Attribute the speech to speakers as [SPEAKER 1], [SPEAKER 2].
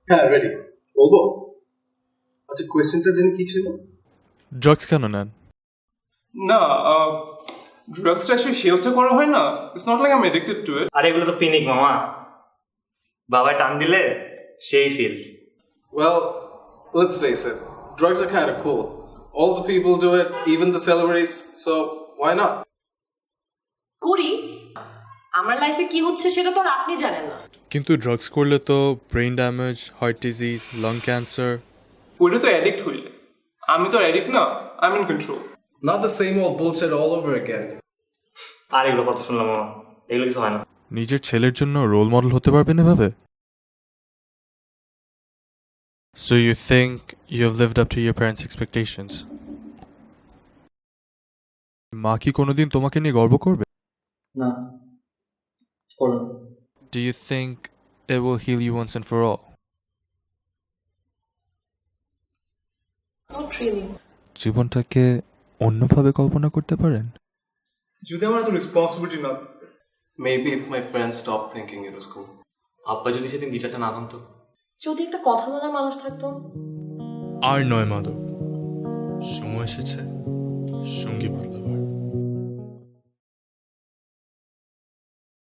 [SPEAKER 1] হ্যাঁ রেডি বলবো আচ্ছা কোয়েশ্চেনটা জানি কি ছিল
[SPEAKER 2] ড্রাগস কেন নেন?
[SPEAKER 3] না ড্রাগসটা আসলে সেলসে করা হয় না, it's not like I am addicted to it.
[SPEAKER 4] আর এগুলো তো পিনিক মামা, বাবা টান দিলে সেই feels.
[SPEAKER 1] Well, let's face it, drugs are kind of cool. All the people do it, even the celebrities, so why not?
[SPEAKER 5] করি, আমার লাইফে কি হচ্ছে সেটা তো আর আপনি জানেন না।
[SPEAKER 2] কিন্তু ড্রাগস করলে তো brain damage, heart disease, long cancer.
[SPEAKER 3] ওইটা তো অ্যাডিক্ট হইলে, আমি তো অ্যাডিক্ট না, I am in control.
[SPEAKER 1] Not the same old bullshit all over again.
[SPEAKER 4] আর এগুলো কথা শুনলাম মামা, এগুলো কিছু হয় না।
[SPEAKER 2] নিজের ছেলের জন্য রোল মডেল হতে পারবেন এভাবে? So you think you have lived up to your parents' expectations? মা কি কোনোদিন তোমাকে নিয়ে গর্ব করবে?
[SPEAKER 4] না করুন।
[SPEAKER 2] Do you think it will heal you once and for all?
[SPEAKER 5] Not really.
[SPEAKER 2] জীবনটাকে অন্যভাবে কল্পনা করতে পারেন?
[SPEAKER 3] যদি আমার তো রেসপন্সিবিলিটি না থাকে।
[SPEAKER 1] Maybe if my friends stopped thinking it was cool.
[SPEAKER 4] আব্বা যদি সেদিন গিটারটা না ভাঙতো।
[SPEAKER 5] যদি একটা কথা বলার মানুষ থাকতো।
[SPEAKER 2] আর নয় মাদক, সময় এসেছে সঙ্গী বদলাবার।